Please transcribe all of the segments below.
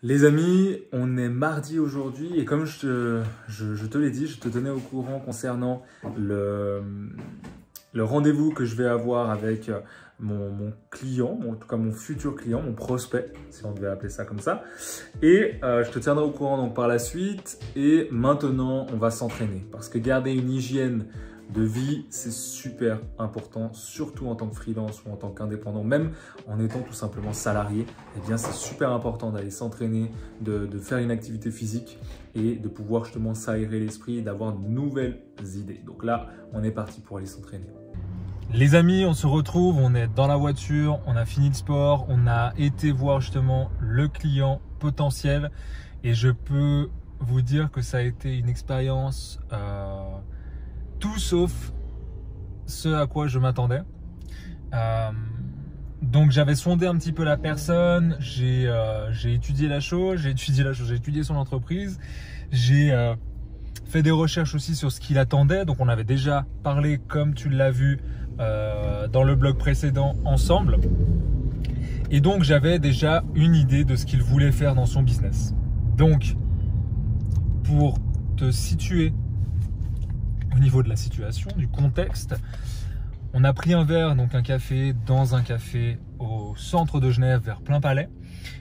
Les amis, on est mardi aujourd'hui et comme je te l'ai dit, je te tenais au courant concernant le rendez-vous que je vais avoir avec mon client, en tout cas mon futur client, mon prospect, si on devait appeler ça comme ça. Et je te tiendrai au courant donc par la suite. Et maintenant, on va s'entraîner parce que garder une hygiène de vie, c'est super important, surtout en tant que freelance ou en tant qu'indépendant, même en étant tout simplement salarié. Eh bien, c'est super important d'aller s'entraîner, de faire une activité physique et de pouvoir justement s'aérer l'esprit et d'avoir de nouvelles idées. Donc là, on est parti pour aller s'entraîner. Les amis, on se retrouve, on est dans la voiture, on a fini le sport, on a été voir justement le client potentiel et je peux vous dire que ça a été une expérience tout sauf ce à quoi je m'attendais. Donc j'avais sondé un petit peu la personne, j'ai étudié la chose, j'ai étudié son entreprise, j'ai fait des recherches aussi sur ce qu'il attendait. Donc on avait déjà parlé, comme tu l'as vu dans le blog précédent, ensemble. Et donc j'avais déjà une idée de ce qu'il voulait faire dans son business. Donc pour te situer au niveau de la situation, du contexte, on a pris un verre, donc un café, dans un café au centre de Genève, vers Plainpalais.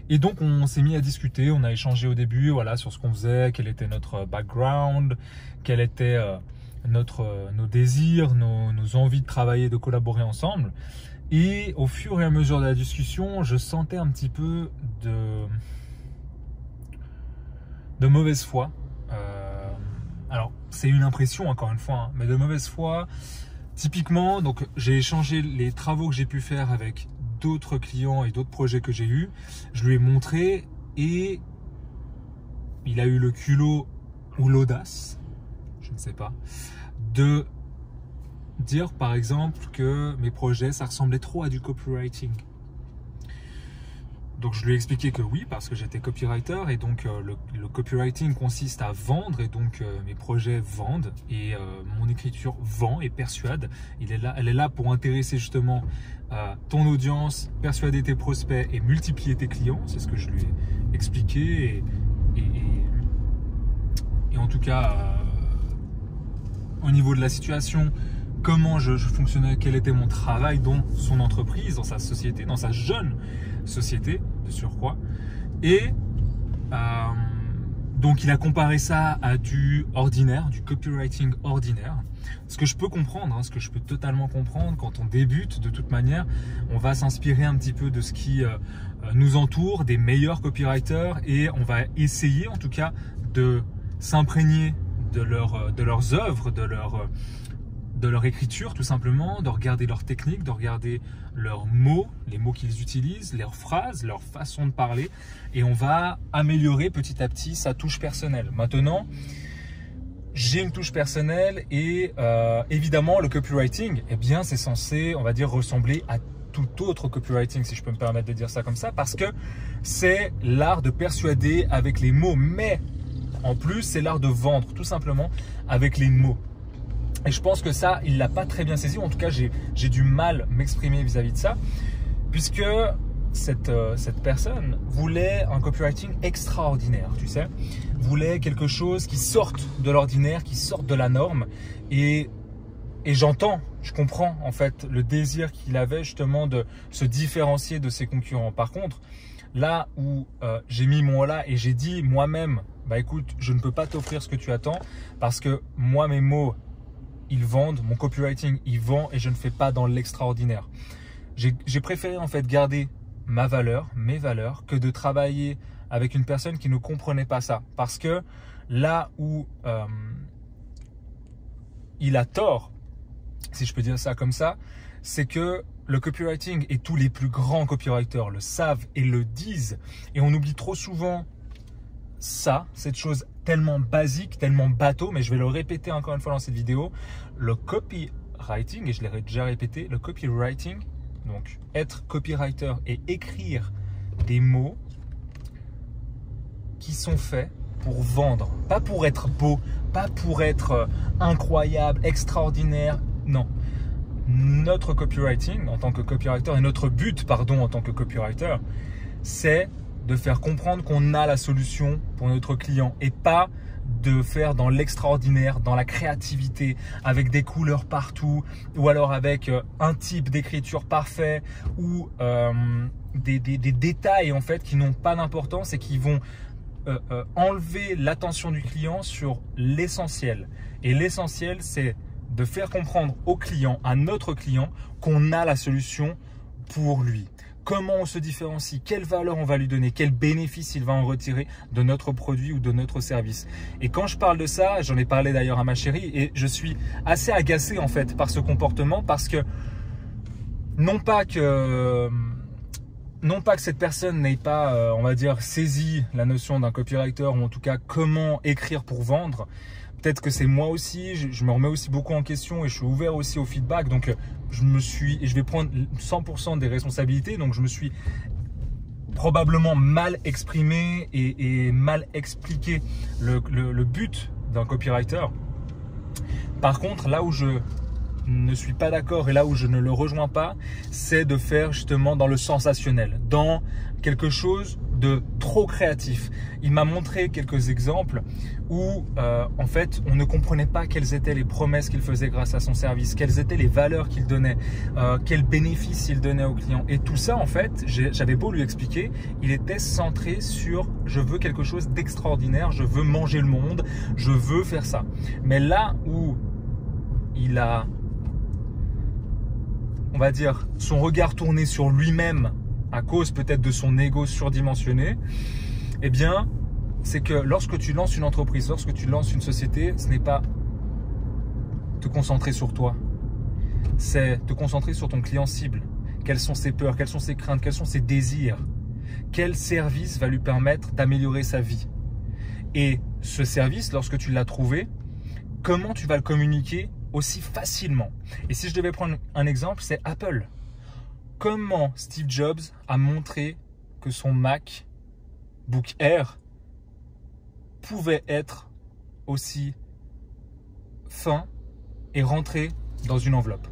Et donc, on s'est mis à discuter, on a échangé au début voilà, sur ce qu'on faisait, quel était notre background, quels étaient nos désirs, nos envies de travailler, de collaborer ensemble. Et au fur et à mesure de la discussion, je sentais un petit peu de mauvaise foi. Alors, c'est une impression, encore une fois, hein, mais de mauvaise foi. Typiquement, donc j'ai échangé les travaux que j'ai pu faire avec d'autres clients et d'autres projets que j'ai eus. Je lui ai montré et il a eu le culot ou l'audace, je ne sais pas, de dire par exemple que mes projets, ça ressemblait trop à du copywriting. Donc je lui ai expliqué que oui, parce que j'étais copywriter et donc le copywriting consiste à vendre et donc mes projets vendent et mon écriture vend et persuade. Elle est là pour intéresser justement ton audience, persuader tes prospects et multiplier tes clients. C'est ce que je lui ai expliqué et en tout cas au niveau de la situation, comment je fonctionnais, quel était mon travail dans son entreprise, dans sa société, dans sa jeune société de surcroît. Et donc il a comparé ça à du ordinaire, du copywriting ordinaire. Ce que je peux comprendre, hein, ce que je peux totalement comprendre, quand on débute, de toute manière, on va s'inspirer un petit peu de ce qui nous entoure, des meilleurs copywriters, et on va essayer en tout cas de s'imprégner de leurs œuvres, de leur écriture tout simplement, de regarder leurs techniques, de regarder leurs mots, les mots qu'ils utilisent, leurs phrases, leur façon de parler, et on va améliorer petit à petit sa touche personnelle. Maintenant, j'ai une touche personnelle et évidemment le copywriting, eh bien c'est censé, on va dire, ressembler à tout autre copywriting, si je peux me permettre de dire ça comme ça, parce que c'est l'art de persuader avec les mots, mais en plus c'est l'art de vendre tout simplement avec les mots. Et je pense que ça, il ne l'a pas très bien saisi. En tout cas, j'ai du mal à m'exprimer vis-à-vis de ça. Puisque cette personne voulait un copywriting extraordinaire, tu sais. Voulait quelque chose qui sorte de l'ordinaire, qui sorte de la norme. Et j'entends, je comprends en fait le désir qu'il avait justement de se différencier de ses concurrents. Par contre, là où j'ai mis mon là et j'ai dit moi-même, bah écoute, je ne peux pas t'offrir ce que tu attends parce que moi, mes mots, ils vendent, mon copywriting, il vend et je ne fais pas dans l'extraordinaire. J'ai préféré en fait garder ma valeur, mes valeurs, que de travailler avec une personne qui ne comprenait pas ça. Parce que là où il a tort, si je peux dire ça comme ça, c'est que le copywriting et tous les plus grands copywriters le savent et le disent. Et on oublie trop souvent ça, cette chose tellement basique, tellement bateau, mais je vais le répéter encore une fois dans cette vidéo. Le copywriting, et je l'ai déjà répété, le copywriting, donc être copywriter et écrire des mots qui sont faits pour vendre, pas pour être beau, pas pour être incroyable, extraordinaire, non. Notre copywriting en tant que copywriter et notre but, pardon, en tant que copywriter, c'est de faire comprendre qu'on a la solution pour notre client et pas de faire dans l'extraordinaire, dans la créativité, avec des couleurs partout, ou alors avec un type d'écriture parfait, ou des détails en fait qui n'ont pas d'importance et qui vont enlever l'attention du client sur l'essentiel. Et l'essentiel, c'est de faire comprendre au client, à notre client, qu'on a la solution pour lui. Comment on se différencie, quelle valeur on va lui donner, quel bénéfice il va en retirer de notre produit ou de notre service. Et quand je parle de ça, j'en ai parlé d'ailleurs à ma chérie et je suis assez agacé en fait par ce comportement parce que non pas que cette personne n'ait pas, on va dire, saisi la notion d'un copywriter ou en tout cas comment écrire pour vendre. Peut-être que c'est moi aussi, je me remets aussi beaucoup en question et je suis ouvert aussi au feedback. Donc, je vais prendre 100% des responsabilités. Donc, je me suis probablement mal exprimé et mal expliqué le but d'un copywriter. Par contre, là où je ne suis pas d'accord et là où je ne le rejoins pas, c'est de faire justement dans le sensationnel, dans quelque chose de trop créatif. Il m'a montré quelques exemples où en fait on ne comprenait pas quelles étaient les promesses qu'il faisait grâce à son service, quelles étaient les valeurs qu'il donnait, quels bénéfices il donnait aux clients. Et tout ça en fait, j'avais beau lui expliquer, il était centré sur je veux quelque chose d'extraordinaire, je veux manger le monde, je veux faire ça. Mais là où il a, on va dire, son regard tourné sur lui-même à cause peut-être de son ego surdimensionné, eh bien, c'est que lorsque tu lances une entreprise, lorsque tu lances une société, ce n'est pas te concentrer sur toi, c'est te concentrer sur ton client cible. Quelles sont ses peurs, quelles sont ses craintes, quels sont ses désirs, quel service va lui permettre d'améliorer sa vie. Et ce service, lorsque tu l'as trouvé, comment tu vas le communiquer aussi facilement. Et si je devais prendre un exemple, c'est Apple. Comment Steve Jobs a montré que son MacBook Air pouvait être aussi fin et rentrer dans une enveloppe.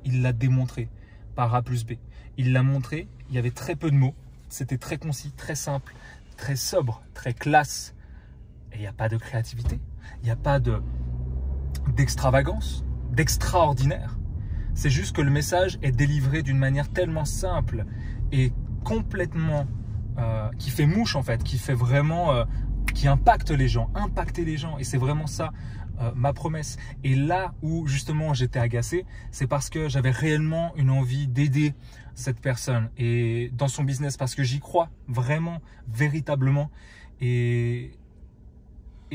Il l'a démontré par A plus B. Il l'a montré, il y avait très peu de mots, c'était très concis, très simple, très sobre, très classe. Et il n'y a pas de créativité, il n'y a pas d'extravagance, d'extraordinaire. C'est juste que le message est délivré d'une manière tellement simple et complètement qui fait mouche en fait, qui fait vraiment, qui impacte les gens, impacter les gens. Et c'est vraiment ça ma promesse. Et là où justement j'étais agacé, c'est parce que j'avais réellement une envie d'aider cette personne et dans son business parce que j'y crois vraiment, véritablement. Et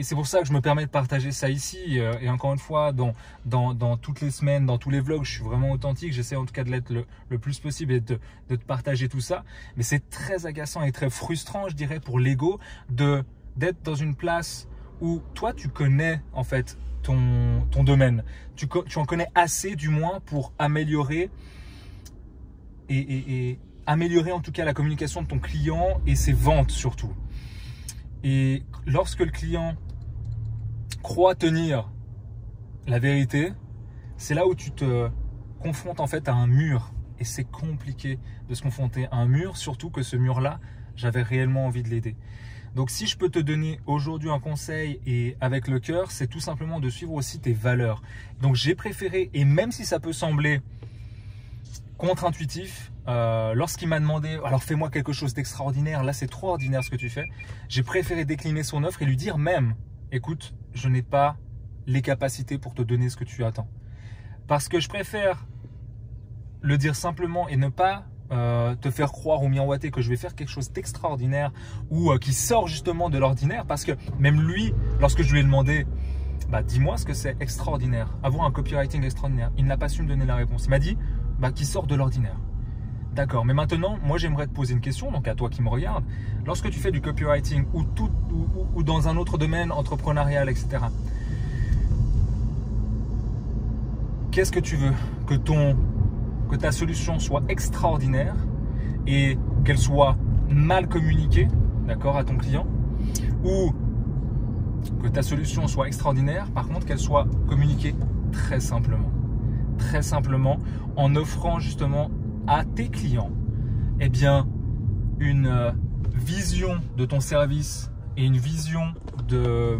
c'est pour ça que je me permets de partager ça ici. Et encore une fois, dans toutes les semaines, dans tous les vlogs, je suis vraiment authentique. J'essaie en tout cas de l'être le plus possible et de te partager tout ça. Mais c'est très agaçant et très frustrant, je dirais, pour l'ego d'être dans une place où toi, tu connais en fait ton domaine. Tu en connais assez du moins pour améliorer et améliorer en tout cas la communication de ton client et ses ventes surtout. Et lorsque le client croit tenir la vérité, c'est là où tu te confrontes en fait à un mur. Et c'est compliqué de se confronter à un mur, surtout que ce mur-là, j'avais réellement envie de l'aider. Donc si je peux te donner aujourd'hui un conseil et avec le cœur, c'est tout simplement de suivre aussi tes valeurs. Donc j'ai préféré, et même si ça peut sembler contre-intuitif, lorsqu'il m'a demandé alors fais-moi quelque chose d'extraordinaire, là c'est trop ordinaire ce que tu fais, j'ai préféré décliner son offre et lui dire même écoute, je n'ai pas les capacités pour te donner ce que tu attends, parce que je préfère le dire simplement et ne pas te faire croire ou miroiter que je vais faire quelque chose d'extraordinaire ou qui sort justement de l'ordinaire, parce que même lui, lorsque je lui ai demandé dis-moi ce que c'est extraordinaire, avoir un copywriting extraordinaire, il n'a pas su me donner la réponse. Il m'a dit qui sort de l'ordinaire. D'accord, mais maintenant, moi j'aimerais te poser une question, donc à toi qui me regarde. Lorsque tu fais du copywriting ou dans un autre domaine entrepreneurial, etc., qu'est-ce que tu veux? Que ta solution soit extraordinaire et qu'elle soit mal communiquée, d'accord, à ton client, ou que ta solution soit extraordinaire, par contre qu'elle soit communiquée très simplement en offrant justement à tes clients une vision de ton service et une vision de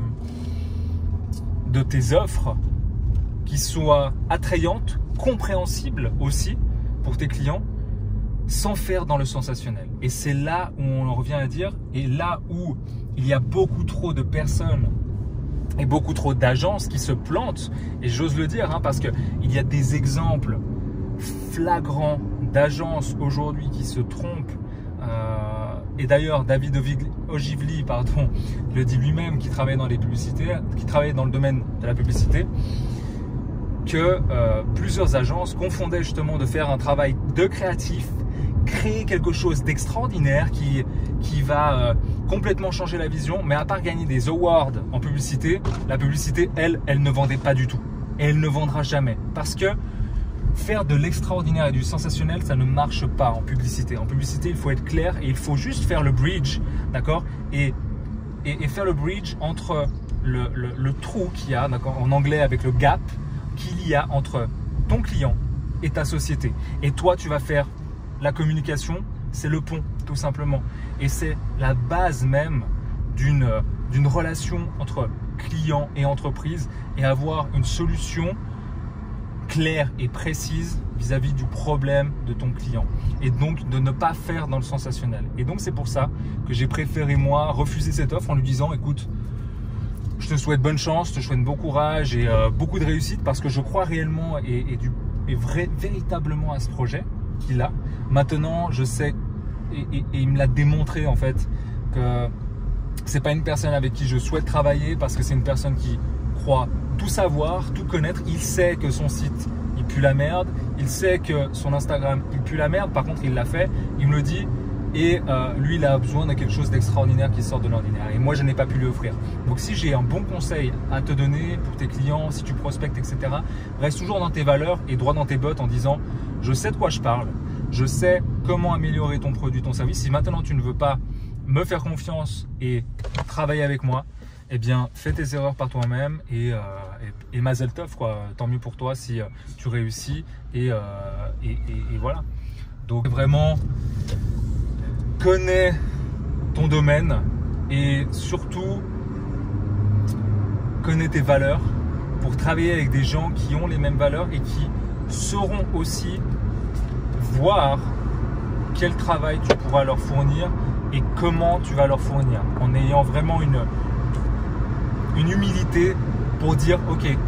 tes offres qui soit attrayante, compréhensible aussi pour tes clients, sans faire dans le sensationnel. Et c'est là où on en revient à dire, et là où il y a beaucoup trop de personnes et beaucoup trop d'agences qui se plantent, et j'ose le dire, hein, parce qu'il y a des exemples flagrants d'agences aujourd'hui qui se trompent. Et d'ailleurs, David Ogilvy, le dit lui-même, qui travaille dans les publicités, qui travaille dans le domaine de la publicité, que plusieurs agences confondaient justement de faire un travail de créatif, créer quelque chose d'extraordinaire qui va complètement changer la vision, mais à part gagner des awards en publicité, la publicité, elle ne vendait pas du tout. Et elle ne vendra jamais. Parce que faire de l'extraordinaire et du sensationnel, ça ne marche pas en publicité. En publicité, il faut être clair et il faut juste faire le bridge, d'accord, et faire le bridge entre le trou qu'il y a, d'accord, en anglais avec le gap qu'il y a entre ton client et ta société. Et toi, tu vas faire la communication, c'est le pont, tout simplement. Et c'est la base même d'une relation entre client et entreprise, et avoir une solution claire et précise vis-à-vis du problème de ton client, et donc de ne pas faire dans le sensationnel. Et donc c'est pour ça que j'ai préféré moi refuser cette offre en lui disant écoute, je te souhaite bonne chance, je te souhaite bon courage et beaucoup de réussite, parce que je crois réellement et véritablement à ce projet qu'il a. Maintenant je sais et il me l'a démontré en fait que c'est pas une personne avec qui je souhaite travailler, parce que c'est une personne qui croit tout savoir, tout connaître. Il sait que son site, il pue la merde. Il sait que son Instagram, il pue la merde. Par contre, il l'a fait, il me le dit. Et lui, il a besoin de quelque chose d'extraordinaire qui sort de l'ordinaire. Et moi, je n'ai pas pu lui offrir. Donc, si j'ai un bon conseil à te donner pour tes clients, si tu prospectes, etc., reste toujours dans tes valeurs et droit dans tes bottes en disant « Je sais de quoi je parle. Je sais comment améliorer ton produit, ton service. Si maintenant, tu ne veux pas me faire confiance et travailler avec moi, eh bien, fais tes erreurs par toi-même et mazel tov, quoi. Tant mieux pour toi si tu réussis et voilà. Donc vraiment, connais ton domaine et surtout connais tes valeurs pour travailler avec des gens qui ont les mêmes valeurs et qui sauront aussi voir quel travail tu pourras leur fournir et comment tu vas leur fournir, en ayant vraiment une humilité pour dire ok,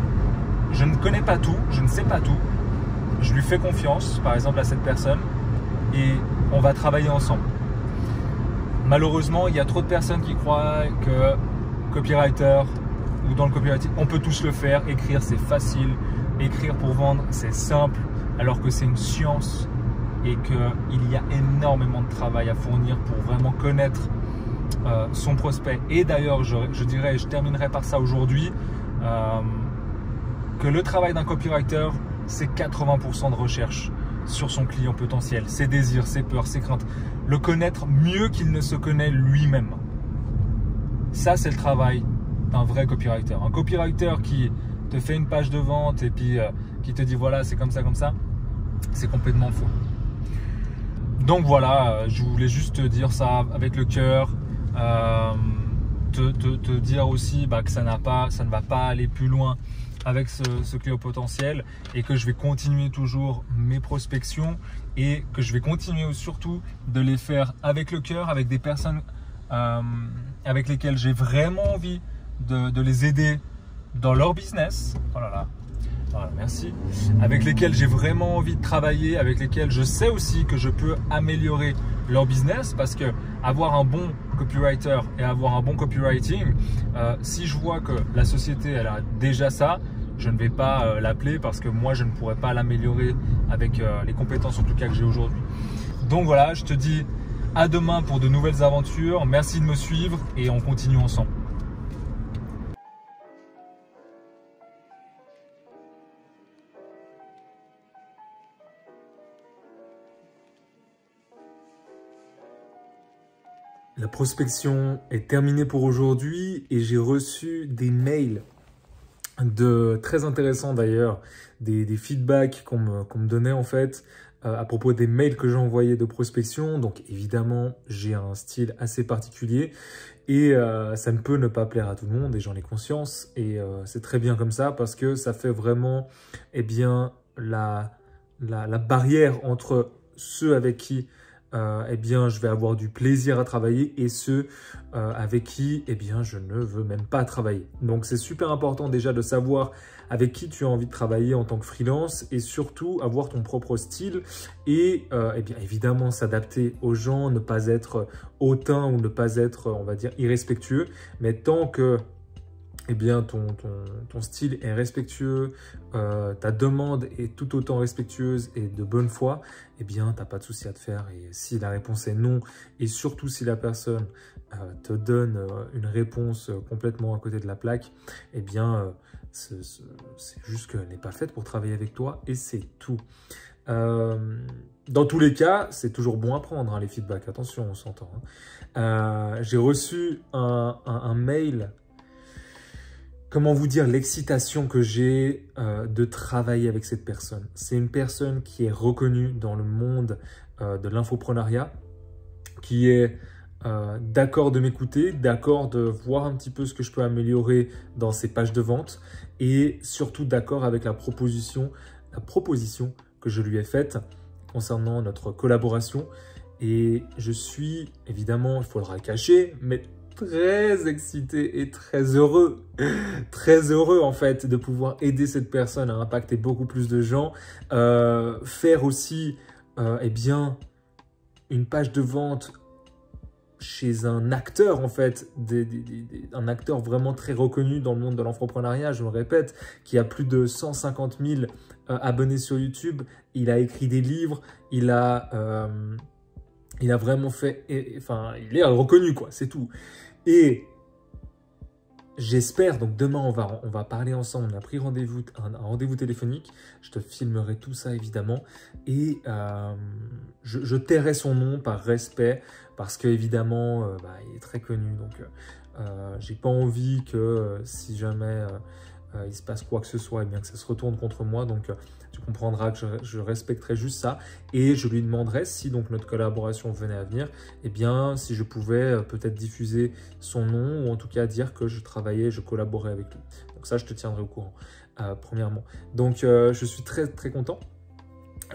je ne connais pas tout, je ne sais pas tout, je lui fais confiance par exemple à cette personne et on va travailler ensemble. Malheureusement, il y a trop de personnes qui croient que copywriter ou dans le copywriting, on peut tous le faire. Écrire, c'est facile. Écrire pour vendre, c'est simple, alors que c'est une science et qu'il y a énormément de travail à fournir pour vraiment connaître son prospect. Et d'ailleurs, je dirais, je terminerai par ça aujourd'hui, que le travail d'un copywriter, c'est 80% de recherche sur son client potentiel, ses désirs, ses peurs, ses craintes. Le connaître mieux qu'il ne se connaît lui-même. Ça, c'est le travail d'un vrai copywriter. Un copywriter qui te fait une page de vente et puis qui te dit voilà, c'est comme ça, c'est complètement faux. Donc voilà, je voulais juste te dire ça avec le cœur, te dire aussi que ça ne va pas aller plus loin avec ce client potentiel et que je vais continuer toujours mes prospections et que je vais continuer surtout de les faire avec le cœur, avec des personnes avec lesquelles j'ai vraiment envie de les aider dans leur business. Oh là là. Voilà, merci. Avec lesquels j'ai vraiment envie de travailler, avec lesquels je sais aussi que je peux améliorer leur business, parce que avoir un bon copywriter et avoir un bon copywriting, si je vois que la société elle a déjà ça, je ne vais pas l'appeler parce que moi je ne pourrais pas l'améliorer avec les compétences en tout cas que j'ai aujourd'hui. Donc voilà, je te dis à demain pour de nouvelles aventures. Merci de me suivre et on continue ensemble. La prospection est terminée pour aujourd'hui et j'ai reçu des mails très intéressants d'ailleurs, des feedbacks qu'on me donnait en fait à propos des mails que j'ai envoyés de prospection. Donc évidemment, j'ai un style assez particulier et ça ne peut ne pas plaire à tout le monde et j'en ai conscience. Et c'est très bien comme ça parce que ça fait vraiment eh bien, la barrière entre ceux avec qui eh bien, je vais avoir du plaisir à travailler et ceux avec qui eh bien, je ne veux même pas travailler. Donc, c'est super important déjà de savoir avec qui tu as envie de travailler en tant que freelance et surtout avoir ton propre style et eh bien, évidemment s'adapter aux gens, ne pas être hautain ou ne pas être, on va dire, irrespectueux. Mais tant que eh bien, ton style est respectueux, ta demande est tout autant respectueuse et de bonne foi, eh bien, tu n'as pas de souci à te faire. Et si la réponse est non, et surtout si la personne te donne une réponse complètement à côté de la plaque, eh bien, c'est juste qu'elle n'est pas faite pour travailler avec toi et c'est tout. Dans tous les cas, c'est toujours bon à prendre, hein, les feedbacks. Attention, on s'entend. Hein. J'ai reçu un mail. Comment vous dire l'excitation que j'ai de travailler avec cette personne. C'est une personne qui est reconnue dans le monde de l'infoprenariat, qui est d'accord de m'écouter, d'accord de voir un petit peu ce que je peux améliorer dans ses pages de vente et surtout d'accord avec la proposition que je lui ai faite concernant notre collaboration. Et je suis, évidemment, il faudra le cacher, mais très excité et très heureux en fait de pouvoir aider cette personne à impacter beaucoup plus de gens, faire aussi eh bien une page de vente chez un acteur en fait, un acteur vraiment très reconnu dans le monde de l'entrepreneuriat, je me répète, qui a plus de 150 000 abonnés sur YouTube, il a écrit des livres, il a vraiment fait, enfin il est reconnu quoi, c'est tout. Et j'espère, donc demain on va parler ensemble, on a pris rendez-vous, un rendez-vous téléphonique, je te filmerai tout ça évidemment et je tairai son nom par respect parce qu'évidemment il est très connu, donc j'ai pas envie que si jamais il se passe quoi que ce soit, et bien que ça se retourne contre moi, donc tu comprendras que je respecterai juste ça et je lui demanderai si donc notre collaboration venait à venir, et bien si je pouvais peut-être diffuser son nom ou en tout cas dire que je travaillais, je collaborais avec lui. Donc ça, je te tiendrai au courant premièrement. Donc je suis très très content.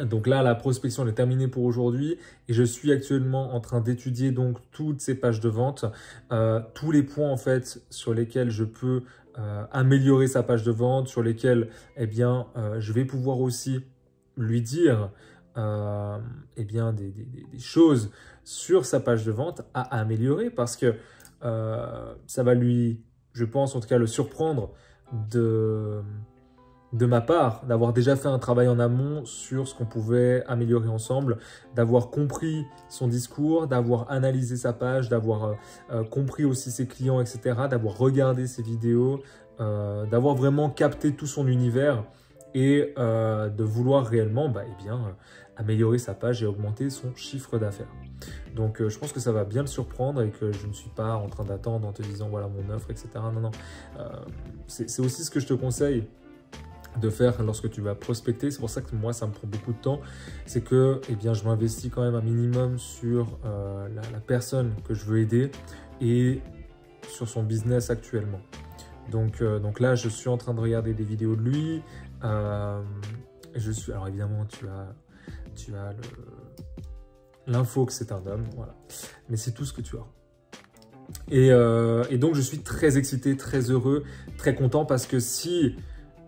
Donc là, la prospection est terminée pour aujourd'hui et je suis actuellement en train d'étudier donc toutes ces pages de vente, tous les points en fait sur lesquels je peux améliorer sa page de vente, sur lesquels eh bien je vais pouvoir aussi lui dire eh bien des choses sur sa page de vente à améliorer parce que ça va lui, je pense en tout cas, le surprendre de ma part, d'avoir déjà fait un travail en amont sur ce qu'on pouvait améliorer ensemble, d'avoir compris son discours, d'avoir analysé sa page, d'avoir compris aussi ses clients, etc., d'avoir regardé ses vidéos, d'avoir vraiment capté tout son univers et de vouloir réellement eh bien, améliorer sa page et augmenter son chiffre d'affaires. Donc, je pense que ça va bien le surprendre et que je ne suis pas en train d'attendre en te disant voilà mon offre, etc. Non, non. C'est aussi ce que je te conseille de faire lorsque tu vas prospecter. C'est pour ça que moi, ça me prend beaucoup de temps. C'est que eh bien, je m'investis quand même un minimum sur la personne que je veux aider et sur son business actuellement. Donc là, je suis en train de regarder des vidéos de lui. Alors évidemment, tu as l'info que c'est un homme, voilà. Mais c'est tout ce que tu as. Et donc, je suis très excité, très heureux, très content parce que si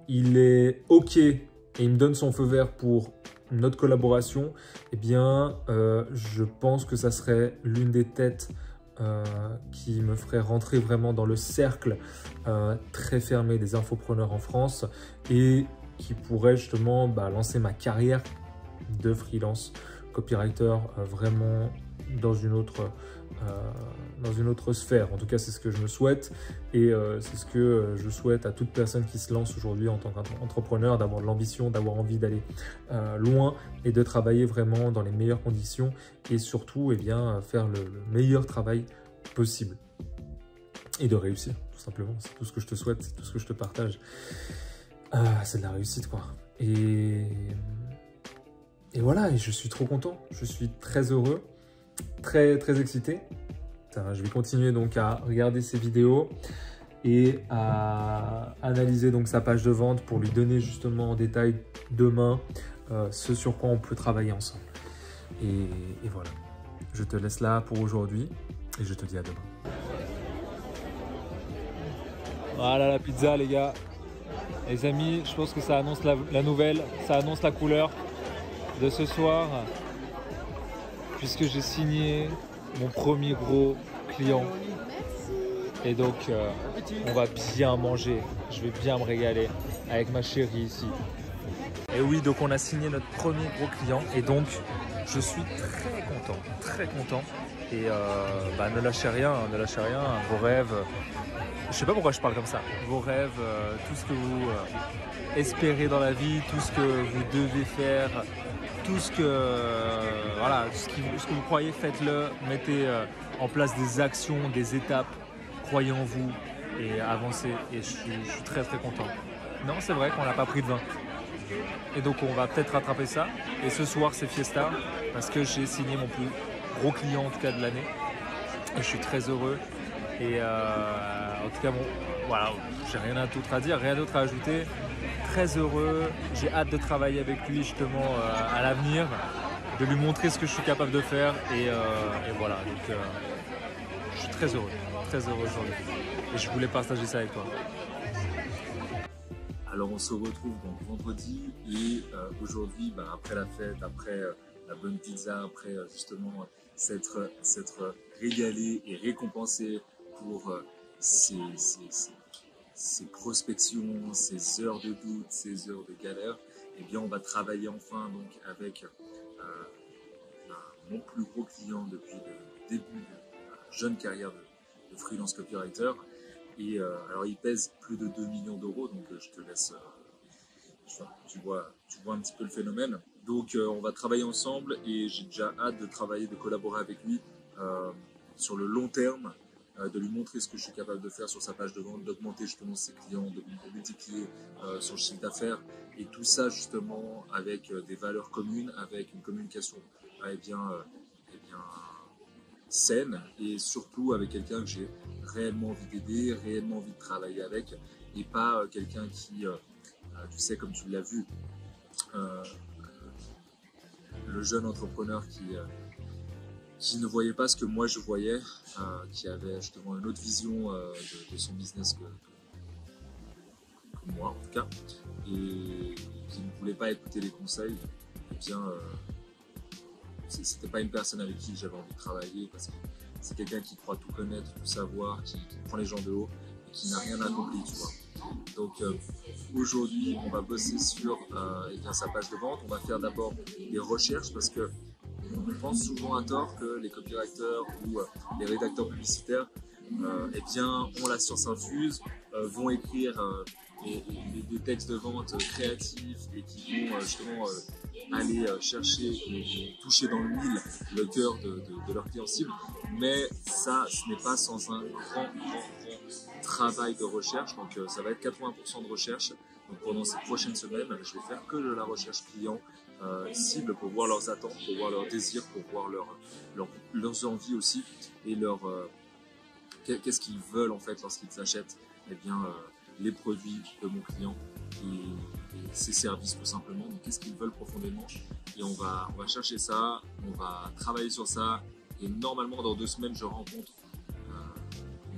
il est OK et il me donne son feu vert pour notre collaboration, eh bien, je pense que ça serait l'une des têtes qui me ferait rentrer vraiment dans le cercle très fermé des infopreneurs en France et qui pourrait justement lancer ma carrière de freelance copywriter vraiment dans une autre sphère. En tout cas, c'est ce que je me souhaite et c'est ce que je souhaite à toute personne qui se lance aujourd'hui en tant qu'entrepreneur, d'avoir de l'ambition, d'avoir envie d'aller loin et de travailler vraiment dans les meilleures conditions et surtout bien, faire le meilleur travail possible et de réussir, tout simplement. C'est tout ce que je te souhaite, c'est tout ce que je te partage. C'est de la réussite, quoi. Et voilà, et je suis trop content, je suis très heureux, très excité. Je vais continuer donc à regarder ses vidéos et à analyser donc sa page de vente pour lui donner justement en détail demain ce sur quoi on peut travailler ensemble. Et voilà, je te laisse là pour aujourd'hui et je te dis à demain. Voilà la pizza les gars. Les amis, je pense que ça annonce la nouvelle, ça annonce la couleur de ce soir, puisque j'ai signé mon premier gros client. Et donc, on va bien manger, je vais bien me régaler avec ma chérie ici. Et oui, donc on a signé notre premier gros client et donc je suis très content. Et ne lâchez rien, vos rêves. Je sais pas pourquoi je parle comme ça. Vos rêves, tout ce que vous espérez dans la vie, tout ce que vous devez faire, tout ce que voilà, ce que vous croyez, faites-le. Mettez en place des actions, des étapes. Croyez en vous et avancez. Et je suis très content. Non, c'est vrai qu'on n'a pas pris de vin. Et donc on va peut-être rattraper ça. Et ce soir c'est Fiesta parce que j'ai signé mon plus gros client en tout cas de l'année. Et je suis très heureux. Et en tout cas, bon, voilà, j'ai rien d'autre à dire, rien d'autre à ajouter. Très heureux, j'ai hâte de travailler avec lui justement à l'avenir, de lui montrer ce que je suis capable de faire. Et voilà, donc je suis très heureux aujourd'hui. Et je voulais partager ça avec toi. Alors on se retrouve donc vendredi et aujourd'hui, après la fête, après la bonne pizza, après justement s'être régalé et récompensé pour ces prospections, ces heures de doute, ces heures de galère, eh bien on va travailler enfin donc avec mon plus gros client depuis le début de ma jeune carrière de freelance copywriter. Et alors il pèse plus de 2 millions d'euros, donc je te laisse, tu vois un petit peu le phénomène. Donc on va travailler ensemble et j'ai déjà hâte de collaborer avec lui sur le long terme, de lui montrer ce que je suis capable de faire sur sa page de vente, d'augmenter justement ses clients, de multiplier son chiffre d'affaires et tout ça justement avec des valeurs communes, avec une communication saine et surtout avec quelqu'un que j'ai réellement envie d'aider, réellement envie de travailler avec et pas quelqu'un qui, tu sais, comme tu l'as vu, le jeune entrepreneur qui ne voyait pas ce que moi je voyais, qui avait justement une autre vision de son business que moi en tout cas, et qui ne voulait pas écouter les conseils. Eh bien, c'était pas une personne avec qui j'avais envie de travailler parce que c'est quelqu'un qui croit tout connaître, tout savoir, qui prend les gens de haut et qui n'a rien accompli, tu vois. Donc aujourd'hui, on va bosser sur sa page de vente. On va faire d'abord des recherches parce que on pense souvent à tort que les copywriters ou les rédacteurs publicitaires ont la science infuse, vont écrire des textes de vente créatifs et qui vont justement aller chercher et toucher dans le mille le cœur de leur client cible. Mais ça, ce n'est pas sans un grand travail de recherche. Donc ça va être 80% de recherche. Donc pendant ces prochaines semaines, je vais faire que de la recherche client cible pour voir leurs attentes, pour voir leurs désirs, pour voir leurs envies aussi et qu'est-ce qu'ils veulent en fait lorsqu'ils achètent les produits de mon client et ses services tout simplement. Donc qu'est-ce qu'ils veulent profondément et on va chercher ça, on va travailler sur ça et normalement dans 2 semaines je rencontre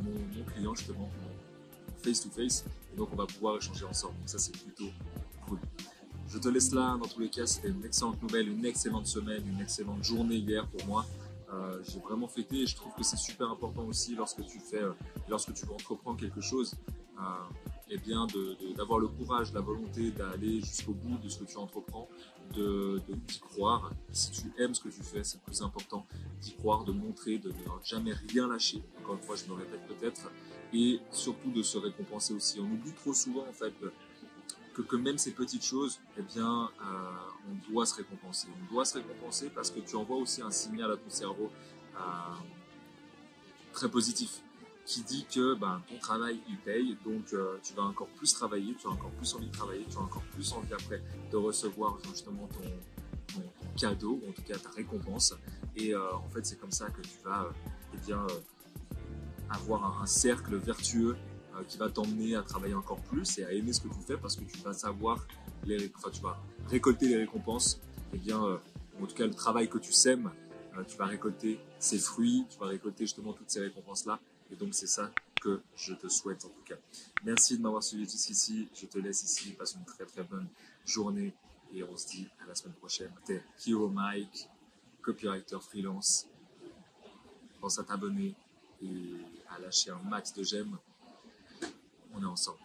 mon client justement face to face et donc on va pouvoir échanger ensemble. Donc ça c'est plutôt cool. Je te laisse là, dans tous les cas c'était une excellente nouvelle, une excellente semaine, une excellente journée hier pour moi. J'ai vraiment fêté et je trouve que c'est super important aussi lorsque tu veux entreprendre quelque chose, d'avoir le courage, la volonté d'aller jusqu'au bout de ce que tu entreprends, d'y croire. Si tu aimes ce que tu fais, c'est le plus important, d'y croire, de montrer, de ne jamais rien lâcher. Encore une fois, je me répète peut-être, et surtout de se récompenser aussi. On oublie trop souvent en fait que même ces petites choses, on doit se récompenser. On doit se récompenser parce que tu envoies aussi un signal à ton cerveau très positif qui dit que ton travail il paye, donc tu vas encore plus travailler, tu as encore plus envie de travailler, tu as encore plus envie après de recevoir justement cadeau, ou en tout cas ta récompense. Et en fait, c'est comme ça que tu vas avoir un cercle vertueux qui va t'emmener à travailler encore plus et à aimer ce que tu fais parce que tu vas savoir, tu vas récolter les récompenses. Et bien, en tout cas, le travail que tu sèmes, tu vas récolter ses fruits, tu vas récolter justement toutes ces récompenses-là. Et donc, c'est ça que je te souhaite en tout cas. Merci de m'avoir suivi jusqu'ici. Je te laisse ici. Passe une très très bonne journée et on se dit à la semaine prochaine. C'était Hero Mike, copywriter freelance. Pense à t'abonner et à lâcher un max de j'aime. On est ensemble.